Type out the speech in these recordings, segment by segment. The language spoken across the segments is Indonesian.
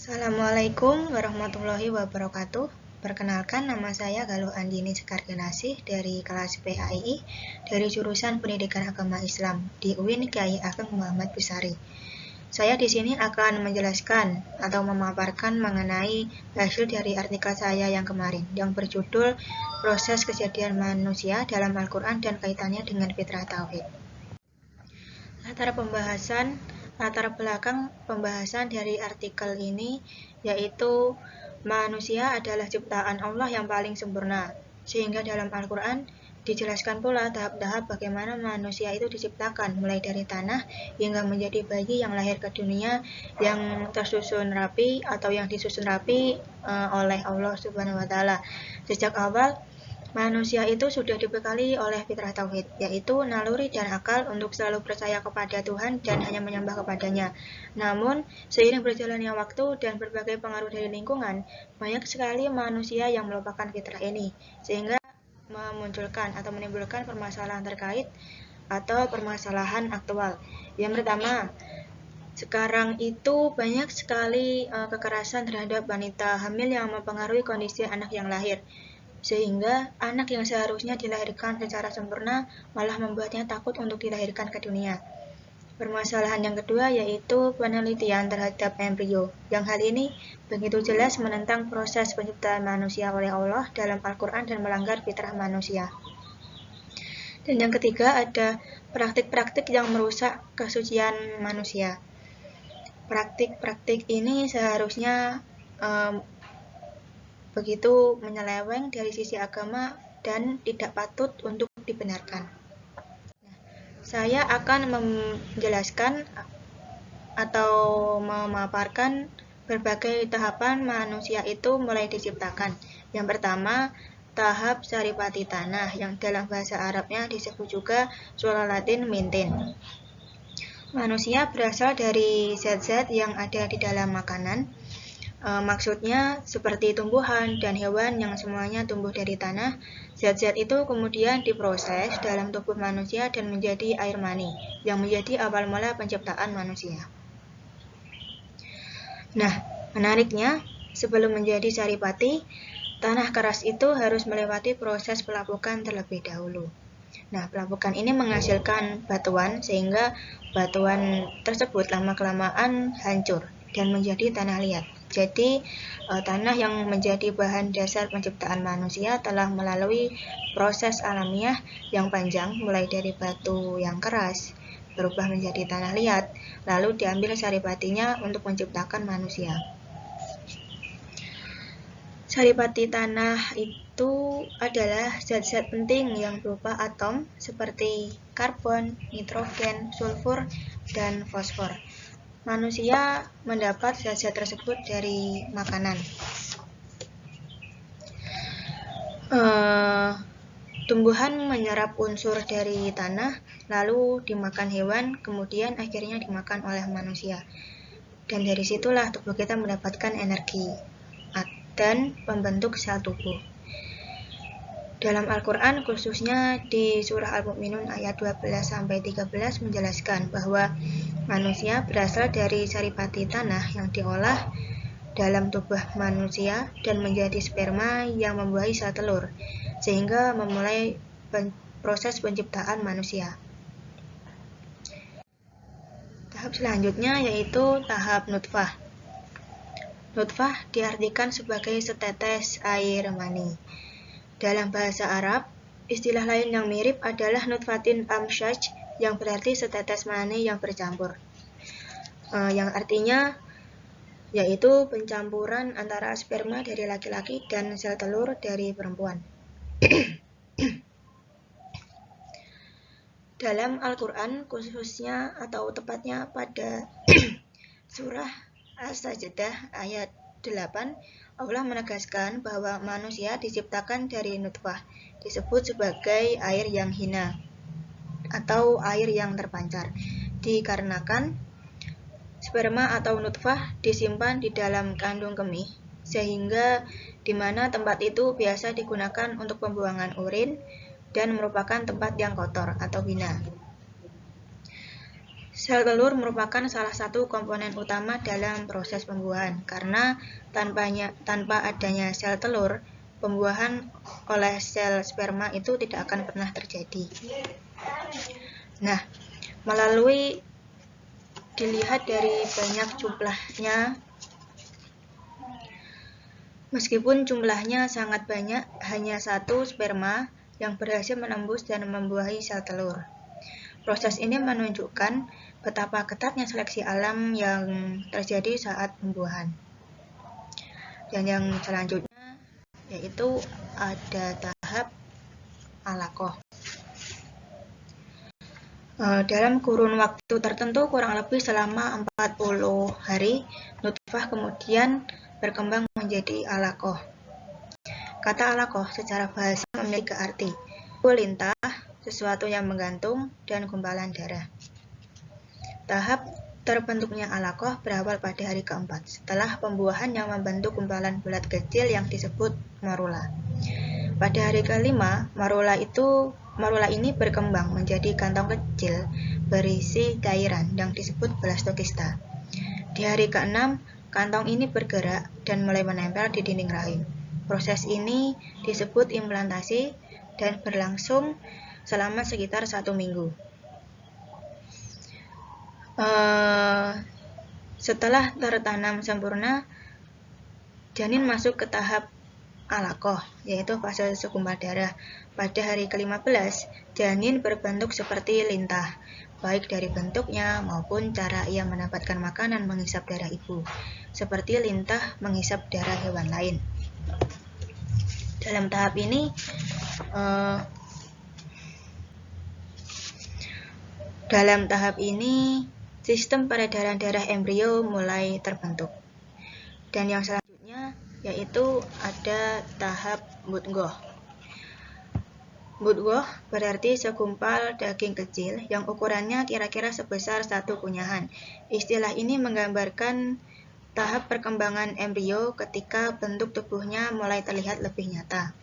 Assalamualaikum warahmatullahi wabarakatuh. Perkenalkan, nama saya Galuh Andini Sekargenasih dari kelas PAII dari jurusan Pendidikan Agama Islam di UIN Kyai Ageng Muhammad Besari. Saya di sini akan menjelaskan atau memaparkan mengenai hasil dari artikel saya yang kemarin yang berjudul Proses Kejadian Manusia dalam Al-Quran dan Kaitannya dengan Fitrah Tauhid. Latar belakang pembahasan dari artikel ini yaitu manusia adalah ciptaan Allah yang paling sempurna, sehingga dalam Al-Quran dijelaskan pula tahap-tahap bagaimana manusia itu diciptakan, mulai dari tanah hingga menjadi bayi yang lahir ke dunia yang tersusun rapi atau yang disusun rapi oleh Allah Subhanahu wa Ta'ala. Sejak awal manusia itu sudah dibekali oleh fitrah tauhid, yaitu naluri dan akal untuk selalu percaya kepada Tuhan dan hanya menyembah kepadanya. Namun, seiring berjalannya waktu dan berbagai pengaruh dari lingkungan, banyak sekali manusia yang melupakan fitrah ini, sehingga menimbulkan permasalahan terkait atau permasalahan aktual. Yang pertama, sekarang itu banyak sekali kekerasan terhadap wanita hamil yang mempengaruhi kondisi anak yang lahir, sehingga anak yang seharusnya dilahirkan secara sempurna malah membuatnya takut untuk dilahirkan ke dunia. Permasalahan yang kedua yaitu penelitian terhadap embrio, yang hal ini begitu jelas menentang proses penciptaan manusia oleh Allah dalam Al-Quran dan melanggar fitrah manusia. Dan yang ketiga ada praktik-praktik yang merusak kesucian manusia. Praktik-praktik ini seharusnya begitu menyeleweng dari sisi agama dan tidak patut untuk dibenarkan. Saya akan menjelaskan atau memaparkan berbagai tahapan manusia itu mulai diciptakan. Yang pertama, tahap saripati tanah yang dalam bahasa Arabnya disebut juga sulalatin mintin. Manusia berasal dari zat-zat yang ada di dalam makanan. Maksudnya seperti tumbuhan dan hewan yang semuanya tumbuh dari tanah. Zat-zat itu kemudian diproses dalam tubuh manusia dan menjadi air mani yang menjadi awal mula penciptaan manusia. Nah, menariknya, sebelum menjadi saripati, tanah keras itu harus melewati proses pelapukan terlebih dahulu. Nah, pelapukan ini menghasilkan batuan sehingga batuan tersebut lama-kelamaan hancur dan menjadi tanah liat. Jadi, tanah yang menjadi bahan dasar penciptaan manusia telah melalui proses alamiah yang panjang, mulai dari batu yang keras berubah menjadi tanah liat, lalu diambil saripatinya untuk menciptakan manusia. Saripati tanah itu adalah zat-zat penting yang berupa atom seperti karbon, nitrogen, sulfur, dan fosfor. Manusia mendapat zat-zat tersebut dari makanan. Tumbuhan menyerap unsur dari tanah, lalu dimakan hewan, kemudian akhirnya dimakan oleh manusia. Dan dari situlah tubuh kita mendapatkan energi dan pembentuk sel tubuh. Dalam Al-Quran, khususnya di surah Al-Mu'minun ayat 12-13 menjelaskan bahwa manusia berasal dari saripati tanah yang diolah dalam tubuh manusia dan menjadi sperma yang membuahi sel telur, sehingga memulai proses penciptaan manusia. Tahap selanjutnya yaitu tahap nutfah. Nutfah diartikan sebagai setetes air mani. Dalam bahasa Arab, istilah lain yang mirip adalah nutfatin amsyaj, yang berarti setetes mani yang bercampur. Yang artinya yaitu pencampuran antara sperma dari laki-laki dan sel telur dari perempuan. Dalam Al-Quran, khususnya atau tepatnya pada surah As-Sajdah ayat 8, Allah menegaskan bahwa manusia diciptakan dari nutfah, disebut sebagai air yang hina atau air yang terpancar, dikarenakan sperma atau nutfah disimpan di dalam kandung kemih, sehingga di mana tempat itu biasa digunakan untuk pembuangan urin dan merupakan tempat yang kotor atau hina. Sel telur merupakan salah satu komponen utama dalam proses pembuahan, karena tanpa adanya sel telur, pembuahan oleh sel sperma itu tidak akan pernah terjadi. Nah, melalui dilihat dari banyak jumlahnya, meskipun jumlahnya sangat banyak, hanya satu sperma yang berhasil menembus dan membuahi sel telur. Proses ini menunjukkan betapa ketatnya seleksi alam yang terjadi saat pembuahan. Dan yang selanjutnya yaitu ada tahap alakoh. Dalam kurun waktu tertentu kurang lebih selama 40 hari, nutfah kemudian berkembang menjadi alakoh. Kata alakoh secara bahasa memiliki arti lintah, sesuatu yang menggantung, dan gumpalan darah. Tahap terbentuknya alakoh berawal pada hari keempat, setelah pembuahan yang membentuk gumpalan bulat kecil yang disebut marula. Pada hari kelima, marula ini berkembang menjadi kantong kecil berisi cairan yang disebut blastokista. Di hari keenam, kantong ini bergerak dan mulai menempel di dinding rahim. Proses ini disebut implantasi dan berlangsung selama sekitar 1 minggu. Setelah tertanam sempurna, janin masuk ke tahap alakoh, yaitu fase segumpal darah. Pada hari ke-15, janin berbentuk seperti lintah, baik dari bentuknya maupun cara ia mendapatkan makanan menghisap darah ibu, seperti lintah menghisap darah hewan lain. Dalam tahap ini, sistem peredaran darah embrio mulai terbentuk. Dan yang selanjutnya yaitu ada tahap mudghah. Mudghah berarti segumpal daging kecil yang ukurannya kira-kira sebesar 1 kunyahan. Istilah ini menggambarkan tahap perkembangan embrio ketika bentuk tubuhnya mulai terlihat lebih nyata.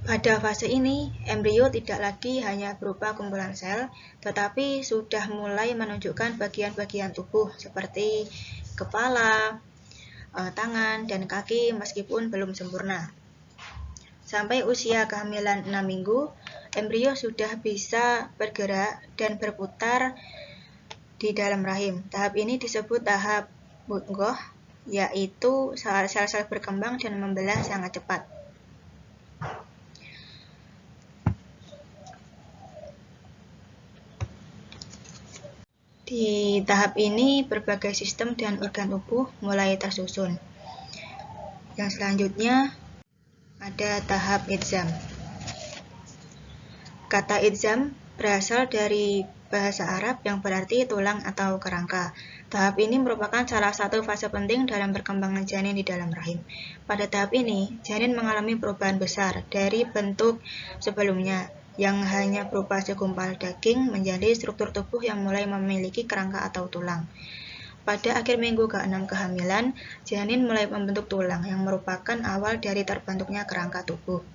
Pada fase ini, embrio tidak lagi hanya berupa kumpulan sel, tetapi sudah mulai menunjukkan bagian-bagian tubuh seperti kepala, tangan, dan kaki meskipun belum sempurna. Sampai usia kehamilan 6 minggu, embrio sudah bisa bergerak dan berputar di dalam rahim. Tahap ini disebut tahap mudghah, yaitu sel-sel berkembang dan membelah sangat cepat. Di tahap ini, berbagai sistem dan organ tubuh mulai tersusun. Yang selanjutnya ada tahap idzam. Kata idzam berasal dari bahasa Arab yang berarti tulang atau kerangka. Tahap ini merupakan salah satu fase penting dalam perkembangan janin di dalam rahim. Pada tahap ini, janin mengalami perubahan besar dari bentuk sebelumnya yang hanya berupa segumpal daging menjadi struktur tubuh yang mulai memiliki kerangka atau tulang. Pada akhir minggu ke-6 kehamilan, janin mulai membentuk tulang yang merupakan awal dari terbentuknya kerangka tubuh.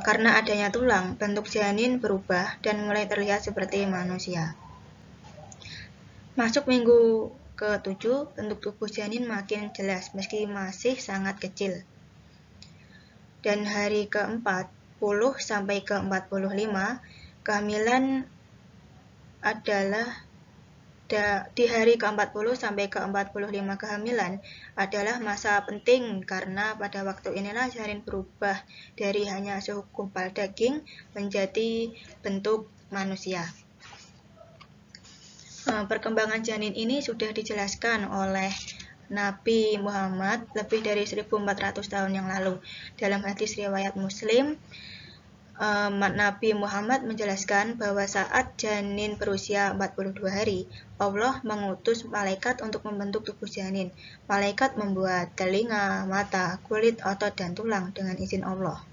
Karena adanya tulang, bentuk janin berubah dan mulai terlihat seperti manusia. Masuk minggu ke-7, bentuk tubuh janin makin jelas meski masih sangat kecil. Dan hari ke-40 sampai ke-45, kehamilan adalah di hari ke-40 sampai ke-45 kehamilan adalah masa penting karena pada waktu inilah janin berubah dari hanya segumpal daging menjadi bentuk manusia. Perkembangan janin ini sudah dijelaskan oleh Nabi Muhammad lebih dari 1400 tahun yang lalu. Dalam hadis riwayat Muslim, Nabi Muhammad menjelaskan bahwa saat janin berusia 42 hari, Allah mengutus malaikat untuk membentuk tubuh janin. Malaikat membuat telinga, mata, kulit, otot, dan tulang dengan izin Allah.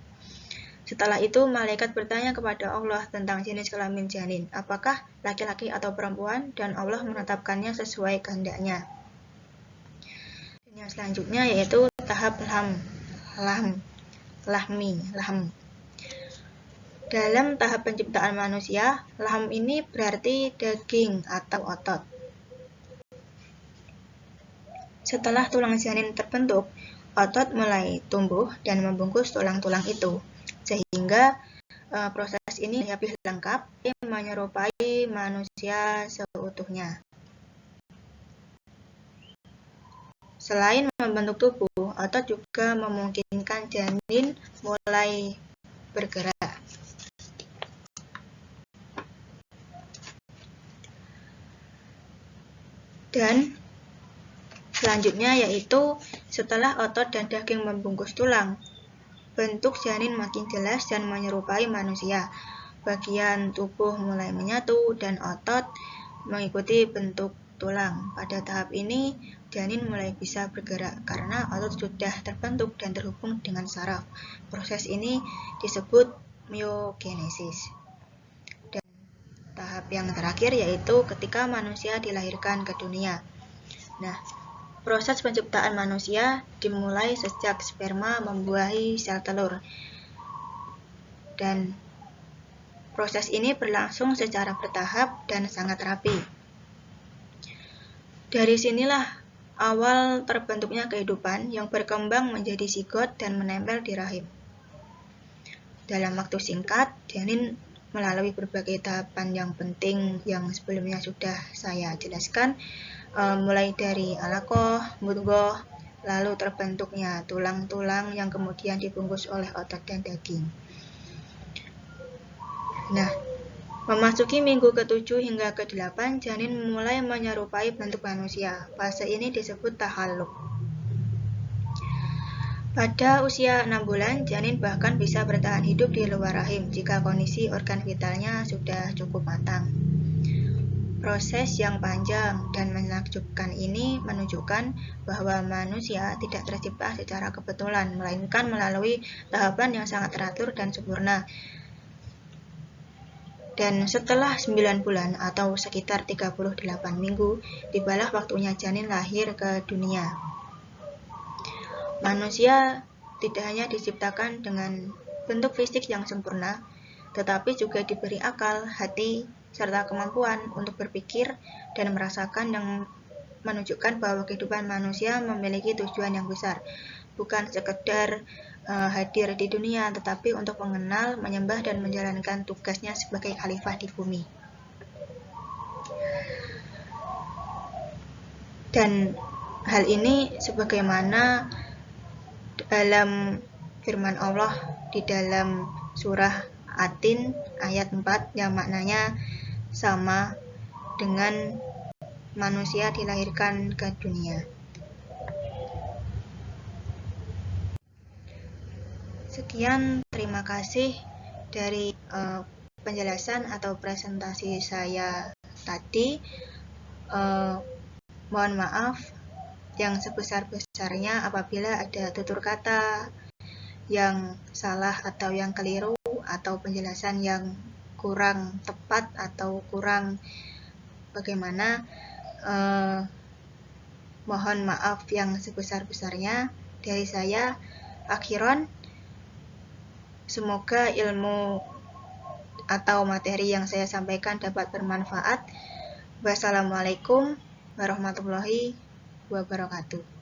Setelah itu, malaikat bertanya kepada Allah tentang jenis kelamin janin, apakah laki-laki atau perempuan, dan Allah menetapkannya sesuai kehendaknya. Yang selanjutnya yaitu tahap lahm. Dalam tahap penciptaan manusia, laham ini berarti daging atau otot. Setelah tulang janin terbentuk, otot mulai tumbuh dan membungkus tulang-tulang itu, sehingga proses ini lebih lengkap menyerupai manusia seutuhnya. Selain membentuk tubuh, otot juga memungkinkan janin mulai bergerak. Dan selanjutnya yaitu setelah otot dan daging membungkus tulang, bentuk janin makin jelas dan menyerupai manusia. Bagian tubuh mulai menyatu dan otot mengikuti bentuk tulang. Pada tahap ini, janin mulai bisa bergerak karena otot sudah terbentuk dan terhubung dengan saraf. Proses ini disebut myogenesis. Dan tahap yang terakhir yaitu ketika manusia dilahirkan ke dunia. Nah, proses penciptaan manusia dimulai sejak sperma membuahi sel telur. Dan proses ini berlangsung secara bertahap dan sangat rapi. Dari sinilah awal terbentuknya kehidupan yang berkembang menjadi zigot dan menempel di rahim. Dalam waktu singkat, janin melalui berbagai tahapan yang penting yang sebelumnya sudah saya jelaskan, mulai dari alaqah, mudghah, lalu terbentuknya tulang-tulang yang kemudian dibungkus oleh otot dan daging. Nah, memasuki minggu ke-7 hingga ke-8, janin mulai menyerupai bentuk manusia. Fase ini disebut tahalluk. Pada usia 6 bulan, janin bahkan bisa bertahan hidup di luar rahim jika kondisi organ vitalnya sudah cukup matang. Proses yang panjang dan menakjubkan ini menunjukkan bahwa manusia tidak tercipta secara kebetulan, melainkan melalui tahapan yang sangat teratur dan sempurna. Dan setelah 9 bulan atau sekitar 38 minggu, tibalah waktunya janin lahir ke dunia. Manusia tidak hanya diciptakan dengan bentuk fisik yang sempurna, tetapi juga diberi akal, hati, serta kemampuan untuk berpikir dan merasakan yang menunjukkan bahwa kehidupan manusia memiliki tujuan yang besar, bukan sekedar hadir di dunia, tetapi untuk mengenal, menyembah, dan menjalankan tugasnya sebagai khalifah di bumi. Dan hal ini sebagaimana dalam firman Allah di dalam surah At-Tin ayat 4 yang maknanya sama dengan manusia dilahirkan ke dunia. Sekian, terima kasih dari penjelasan atau presentasi saya tadi. Mohon maaf yang sebesar-besarnya apabila ada tutur kata yang salah atau yang keliru atau penjelasan yang kurang tepat atau kurang bagaimana. Mohon maaf yang sebesar-besarnya dari saya, Akhiron. Semoga ilmu atau materi yang saya sampaikan dapat bermanfaat. Wassalamualaikum warahmatullahi wabarakatuh.